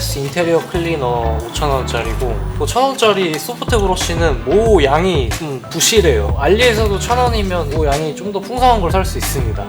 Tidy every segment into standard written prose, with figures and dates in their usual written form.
플렉스 인테리어 클리너 5,000원짜리고 또 1,000원짜리 소프트 브러쉬는 모 양이 좀 부실해요. 알리에서도 1,000원이면 모 양이 좀 더 풍성한 걸 살 수 있습니다.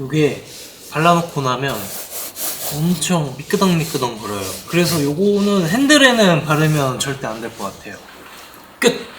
요게 발라놓고 나면 엄청 미끄덩미끄덩 거려요. 그래서 요거는 핸들에는 바르면 절대 안 될 것 같아요. 끝!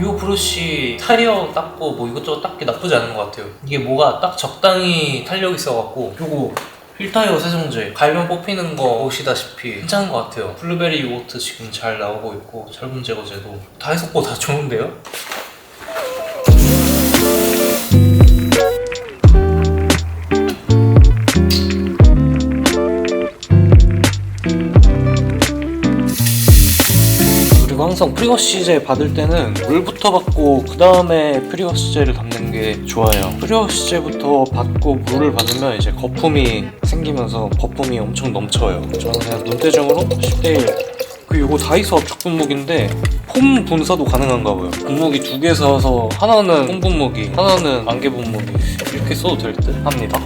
이 브러쉬 타이어 닦고 뭐 이것저것 닦기 나쁘지 않은 것 같아요. 이게 뭐가 딱 적당히 탄력이 있어갖고. 요거 휠타이어 세정제 갈면 뽑히는 거 보시다시피 괜찮은 것 같아요. 블루베리 요거트 지금 잘 나오고 있고 철분 제거제도 다이소 거 다 좋은데요? 그리고 항상 프리워시제 받을 때는 물부터 받고 그 다음에 프리워시제를 받는 게 좋아요. 프리워시제부터 받고 물을 받으면 이제 거품이 생기면서 거품이 엄청 넘쳐요. 저는 그냥 눈대중으로 10대1. 그리고 이거 다이소 압축 분무기인데 폼 분사도 가능한가 봐요. 분무기 2개 사서 하나는 폼 분무기, 하나는 안개 분무기 이렇게 써도 될 듯 합니다.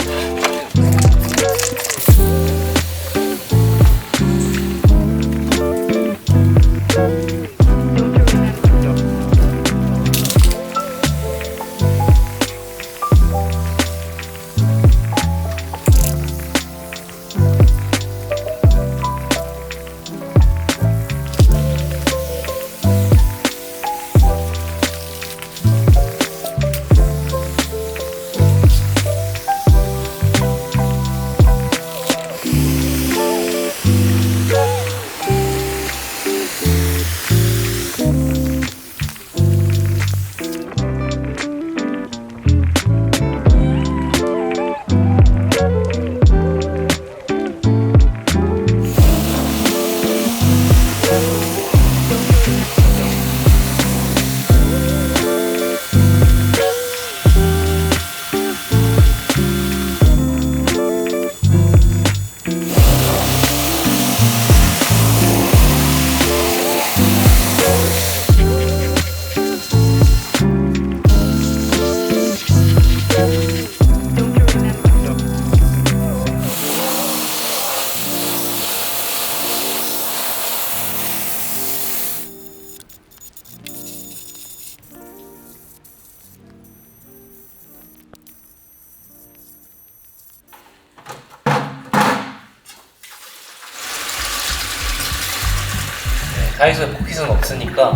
다이소에 버킷은 없으니까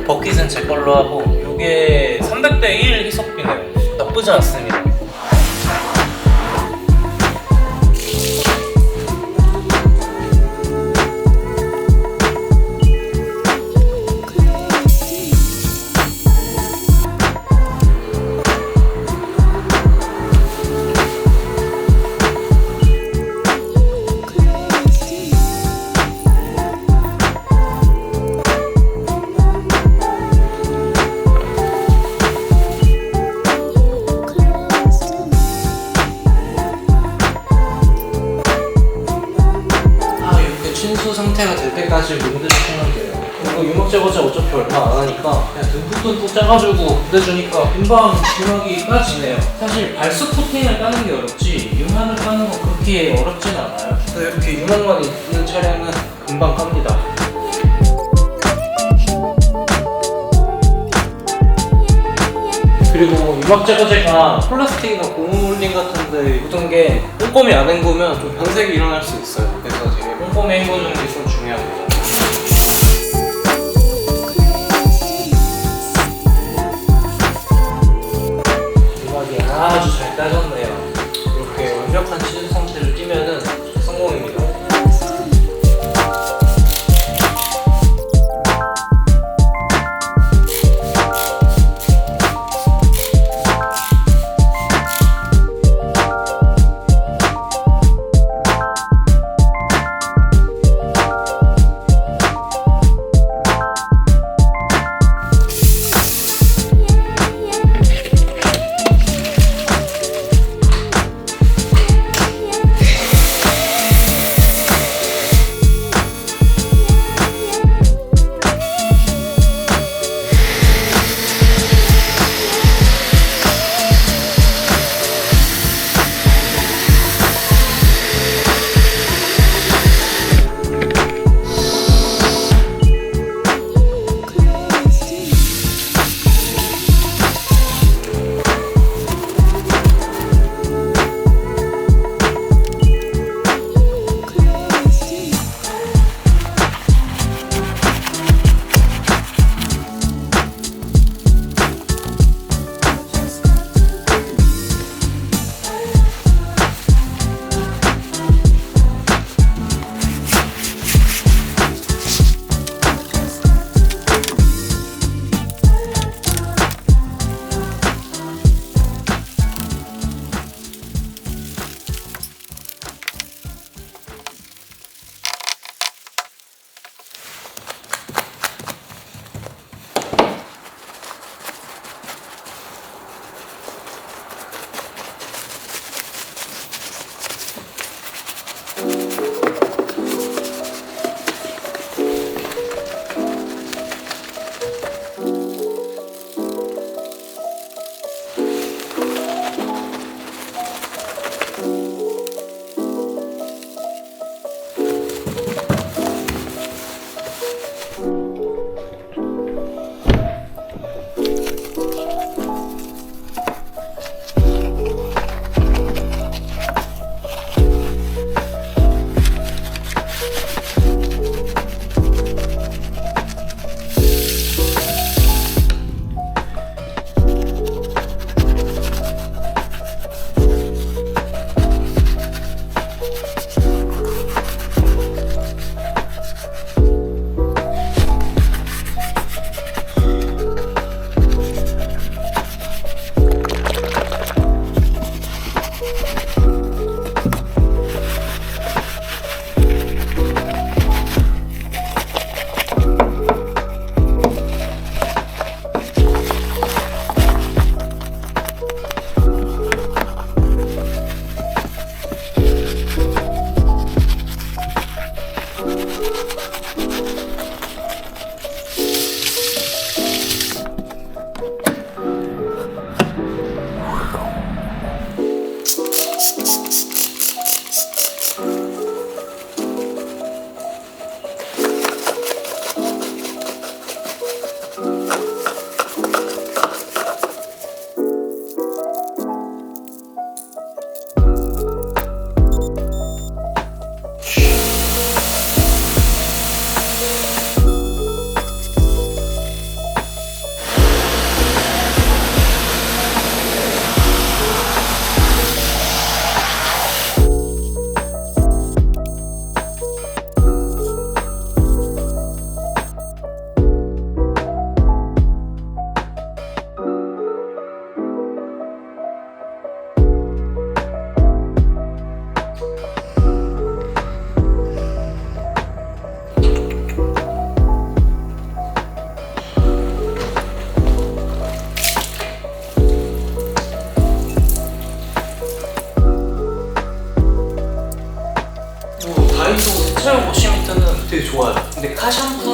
버킷은 제 걸로 하고 이게 300대1 희석비네요. 나쁘지 않습니다. 친수 상태가 될 때까지 문대주시면 돼요. 이거 유막 제거제 어차피 얼마 안 하니까 그냥 듬뿍듬뿍 짜가지고 문대주니까 금방 유막이 까지네요. 사실 발수 코팅을 까는 게 어렵지 유막을 까는 거 그렇게 어렵진 않아요. 그래서 이렇게 유막만 있는 차량은 금방 깝니다. 그리고 유막 제거제가 플라스틱이나 고무 몰딩 같은데 묻은 게 꼼꼼히 안 헹구면 좀 변색이 일어날 수 있어요. 그래서 되게 꼼꼼히 헹궈주는 게 좀 중요합니다. 유막이 아주 잘 따졌네요. 이렇게 완벽한 치즈 상태를 띄면은 성공입니다.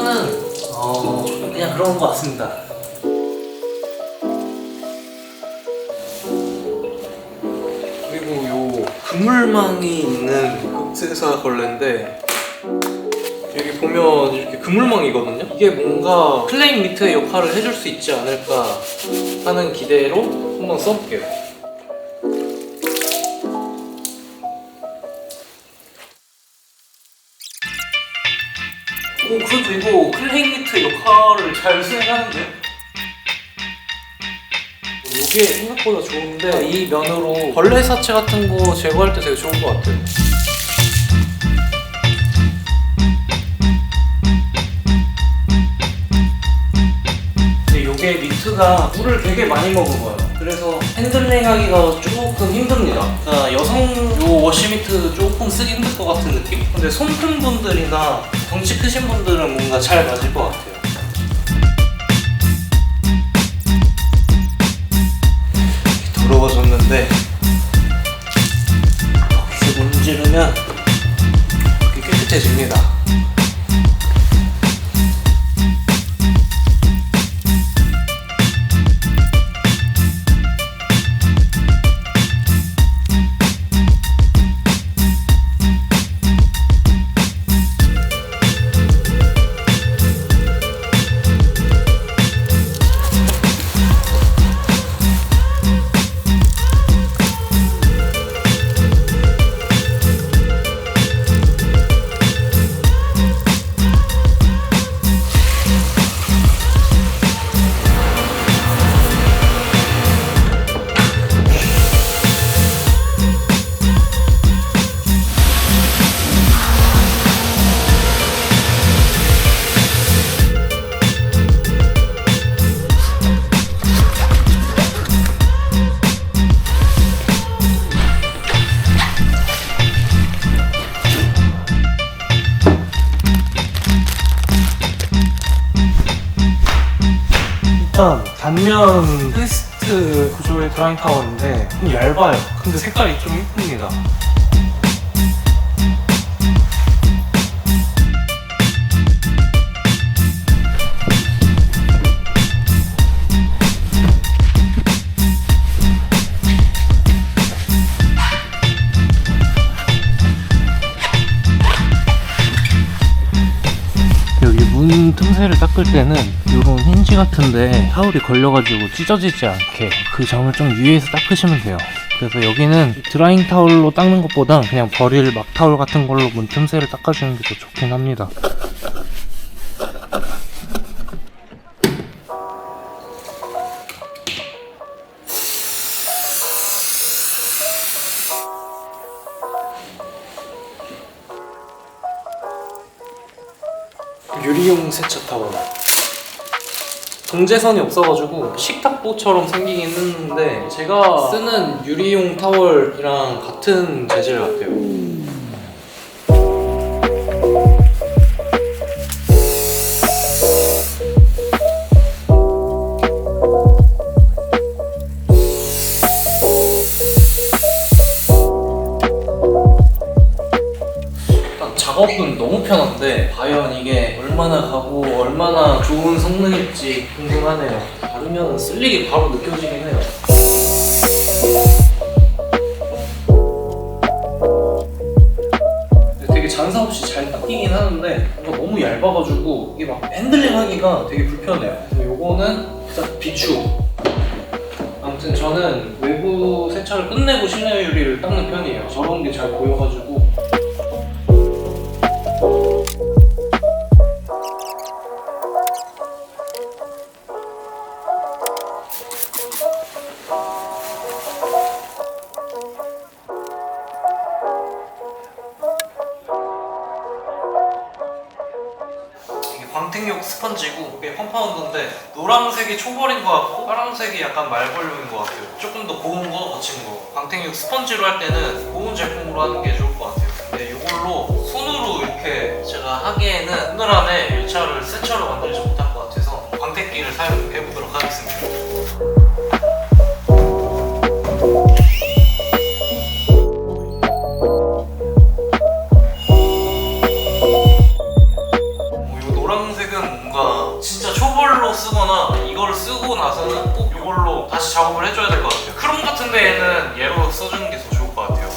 샤프는 그냥 그런 것 같습니다. 그리고 요 그물망이 있는 극세사 걸레인데 여기 보면 이렇게 그물망이거든요. 이게 뭔가 플레임 미트의 역할을 해줄 수 있지 않을까 하는 기대로 한번 써볼게요. 오, 그래도 이거 플레임 미트 역할을 잘 수행하는데? 이게 생각보다 좋은데 이 면으로 벌레 사체 같은 거 제거할 때 되게 좋은 것 같아요. 근데 이게 미트가 물을 되게 많이 먹어요. 그래서 핸들링 하기가 조금 힘듭니다. 그러니까 여성 요 워시미트 조금 쓰기 힘들 것 같은 느낌? 근데 손 큰 분들이나 덩치 크신 분들은 뭔가 잘 맞을 것 같아요. 더러워졌는데 여기서 문지르면 깨끗해집니다. 단면 트위스트 구조의 드라잉 타월인데 좀 얇아요. 근데 색깔이 좀 이쁩니다. 여기 문 틈새를 닦을 때는 이런 힌지 같은데 타올이 걸려가지고 찢어지지 않게 그 점을 좀 유의해서 닦으시면 돼요. 그래서 여기는 드라잉 타올로 닦는 것보다 그냥 버릴 막 타올 같은 걸로 문 틈새를 닦아주는 게 더 좋긴 합니다. 유리용 세차 타월. 동제선이 없어가지고 식탁보처럼 생기긴 했는데 제가 쓰는 유리용 타월이랑 같은 재질 같아요. 작업은 너무 편한데 과연 이게 얼마나 가고 얼마나 좋은 성능일지 궁금하네요. 바르면 쓸리기 바로 느껴지긴 해요. 되게 잔사 없이 잘 닦이긴 하는데 뭔가 너무 얇아가지고 이게 막 핸들링 하기가 되게 불편해요. 요거는 진짜 비추. 아무튼 저는 외부 세차를 끝내고 실내 유리를 닦는 편이에요. 저런 게 잘 보여가지고. 광택용 스펀지고 이게 펌파운드인데 노란색이 초벌인 것 같고 파란색이 약간 말벌용인 것 같아요. 조금 더 고운 거, 거친 거. 광택용 스펀지로 할 때는 고운 제품으로 하는 게 좋을 것 같아요. 근데 이걸로 손으로 이렇게 제가 하기에는 오늘 안에 열차를 세차로 만들지 못할 것 같아서 광택기를 사용해보도록 하겠습니다. 때는 뭔가 진짜 초벌로 쓰거나 이걸 쓰고 나서는 꼭 이걸로 다시 작업을 해줘야 될 것 같아요. 크롬 같은 데에는 얘로 써주는 게 더 좋을 것 같아요.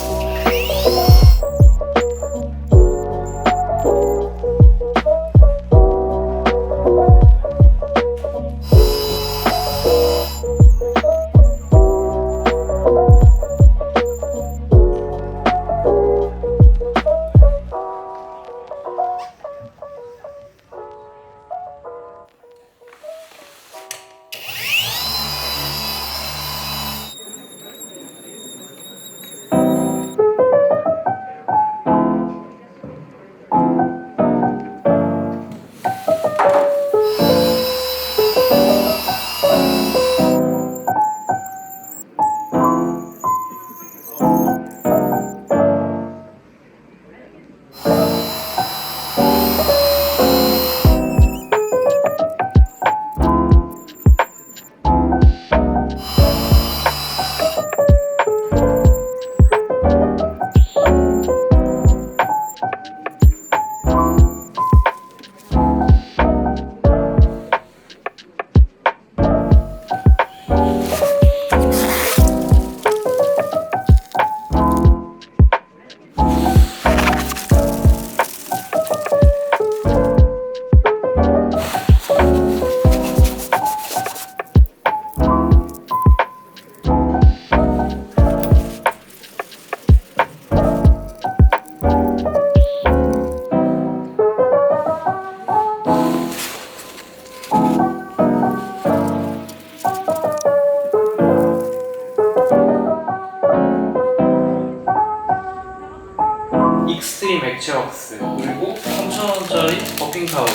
익스트림 액체왁스 그리고 3,000원짜리 버핑 타올.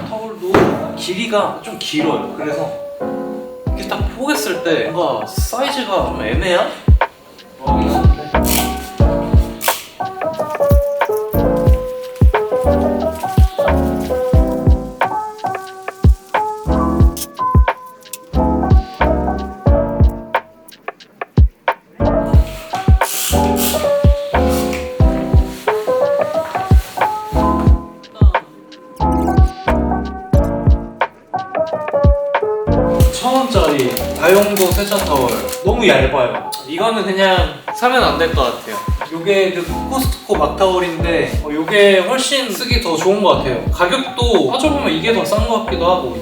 타올도 길이가 좀 길어요. 그래서 이렇게 딱 포겠을 때 뭔가 사이즈가 좀 애매한? 원짜리 다용도 세차 타월 너무 얇아요. 이거는 그냥 사면 안 될 것 같아요. 요게 그 코스트코 막타월인데 요게 훨씬 쓰기 더 좋은 것 같아요. 가격도 따져보면 이게 더 싼 것 같기도 하고.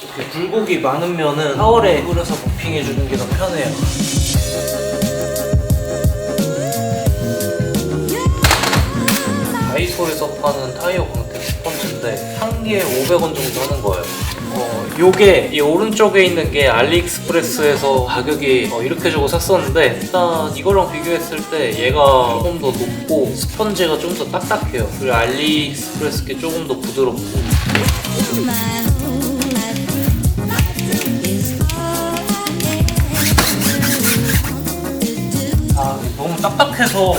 이렇게 굴곡이 많은 면은 타월에 뿌려서 버핑해주는 게 더 편해요. 다이소에서 파는 타이어 광택 스펀지인데 한 개에 500원 정도 하는 거예요. 요게 이 오른쪽에 있는 게 알리익스프레스에서 가격이 이렇게 주고 샀었는데 일단 이거랑 비교했을 때 얘가 조금 더 높고 스펀지가 좀 더 딱딱해요. 그리고 알리익스프레스 게 조금 더 부드럽고. 너무 딱딱해서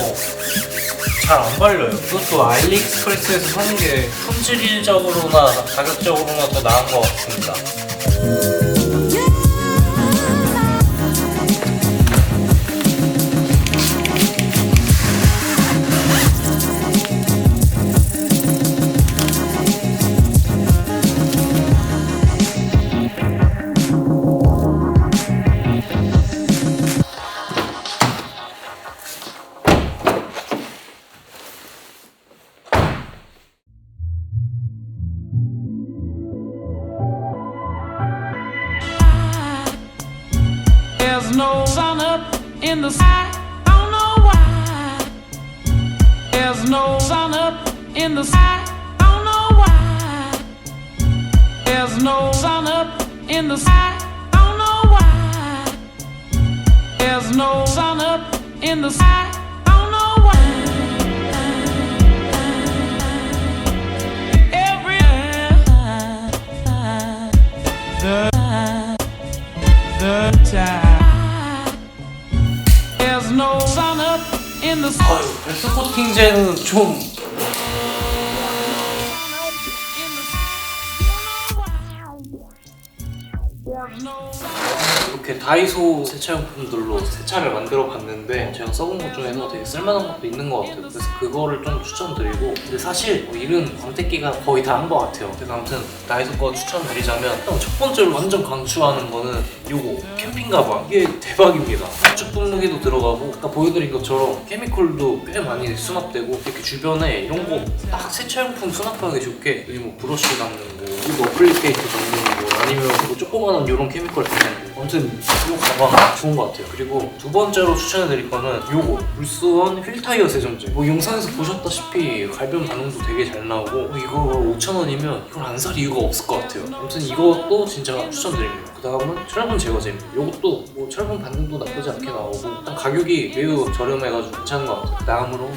잘 안 발려요. 그것도 알리익스프레스에서 사는 게 품질적으로나 가격적으로나 더 나은 것 같습니다. There's no sun up in the sky. I don't know why. There's no sun up in the sky. I don't know why. There's no sun up in the sky. I don't know why. There's no sun up in the sky. I don't know why. Every the time. There's no sun up in the sky. 베스 코팅제는 좀 There's no sun 이렇게 다이소 세차용품들로 세차를 만들어 봤는데 제가 써본 것 중에서 되게 쓸만한 것도 있는 것 같아요. 그래서 그거를 좀 추천드리고, 근데 사실 일은 광택기가 거의 다 한 것 같아요. 그래서 아무튼 다이소 거 추천드리자면 일단 첫 번째로 완전 강추하는 거는 요거 캠핑 가방. 이게 대박입니다. 압축 분무기도 들어가고 아까 보여드린 것처럼 케미컬도 꽤 많이 수납되고, 이렇게 주변에 이런 거 딱 세차용품 수납하기 좋게, 여기 뭐 브러쉬 담는 거, 이거 어플리케이터 담는 거, 아니면 뭐 조그만한 이런 케미컬 담는 거. 아무튼 이 가방 좋은 것 같아요. 그리고 두 번째로 추천해드릴 거는 요거 불스원 휠타이어 세정제. 뭐 영상에서 보셨다시피 갈변 반응도 되게 잘 나오고, 이거 5,000원이면 이걸 안 살 이유가 없을 것 같아요. 아무튼 이것도 진짜 추천드립니다. 그 다음은 철분 제거제입니다. 이것도 뭐 철분 반응도 나쁘지 않게 나오고 일단 가격이 매우 저렴해가지고 괜찮은 것 같아요. 그 다음으로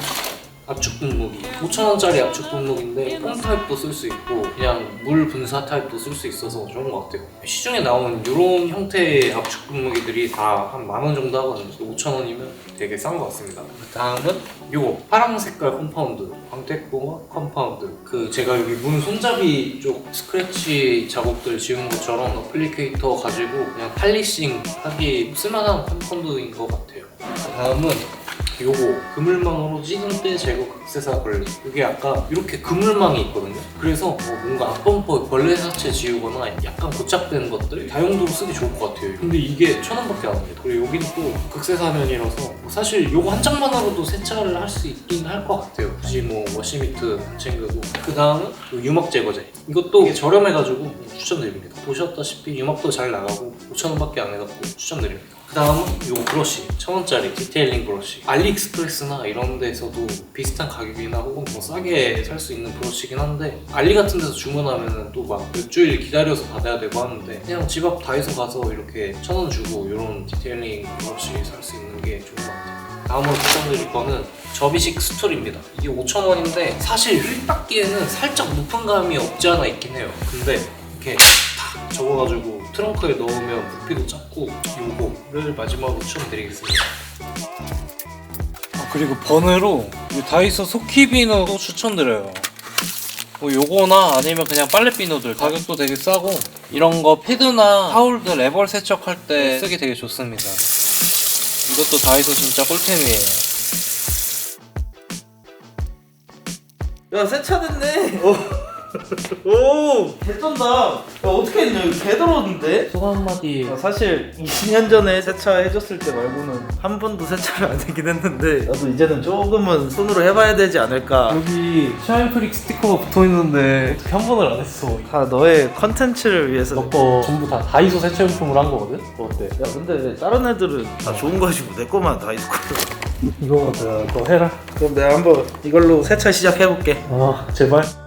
압축 분무기. 5,000원짜리 압축 분무기인데 폼 타입도 쓸 수 있고 그냥 물 분사 타입도 쓸 수 있어서 좋은 것 같아요. 시중에 나온 이런 형태의 압축 분무기들이 다 한 10,000원 정도 하거든요. 5,000원이면 되게 싼 것 같습니다. 그 다음은 요거 파랑 색깔 컴파운드, 광택봉화 컴파운드. 그 제가 여기 문 손잡이 쪽 스크래치 자국들 지운 것처럼 어플리케이터 가지고 그냥 팔리싱 하기 쓸만한 컴파운드인 것 같아요. 그 다음은 요거 그물망으로 찌든 때 제거 극세사 벌레. 이게 아까 이렇게 그물망이 있거든요. 그래서 뭔가 앞범퍼 벌레 사체 지우거나 약간 고착된 것들 다용도로 쓰기 좋을 것 같아요. 근데 이게 1,000원밖에 안 합니다. 그리고 여기는 또 극세사면이라서 사실 요거 한 장만으로도 세차를 할 수 있긴 할 것 같아요. 굳이 뭐 워시미트 안 챙겨도. 그 다음은 유막 제거제. 이것도 되게 저렴해가지고 추천드립니다. 보셨다시피 유막도 잘 나가고 5,000원밖에 안 해갖고 추천드립니다. 그 다음은 요 브러쉬 1,000원짜리 디테일링 브러쉬. 알리익스프레스나 이런 데서도 비슷한 가격이나 혹은 더 싸게 살 수 있는 브러쉬긴 한데, 알리 같은 데서 주문하면 또 막 몇 주일 기다려서 받아야 되고 하는데 그냥 집 앞 다이소 가서 이렇게 1,000원 주고 이런 디테일링 브러쉬 살 수 있는 게 좋은 것 같아요. 다음으로 추천드릴 거는 접이식 스툴입니다. 이게 5,000원인데 사실 휠 닦기에는 살짝 높은 감이 없지 않아 있긴 해요. 근데 이렇게 탁 접어가지고 트렁크에 넣으면 부피도 작고, 요거를 마지막으로 추천드리겠습니다. 그리고 번외로 이 다이소 소키비누도 추천드려요. 뭐 요거나 아니면 그냥 빨래비누들 가격도 되게 싸고, 이런 거 패드나 타올들 레벌 세척할 때 쓰기 되게 좋습니다. 이것도 다이소 진짜 꿀템이에요. 야, 세차됐네. 오, 개쩐다. 야, 어떻게 했냐? 이거 개 더러웠는데? 소감 한마디. 사실 20년 전에 세차해줬을 때 말고는 한 번도 세차를 안 하긴 했는데, 나도 이제는 조금은 손으로 해봐야 되지 않을까. 여기 샤인프릭 스티커가 붙어있는데 어떻게 한 번을 안 했어? 다 너의 컨텐츠를 위해서. 너 거 전부 다 다이소 세차용품으로 한 거거든? 어때? 야, 근데 왜 다른 애들은 다 좋은 거 가지고 내 거만 다 있을 거야. 이거 너 해라. 그럼 내가 한번 이걸로 세차 시작해볼게. 제발.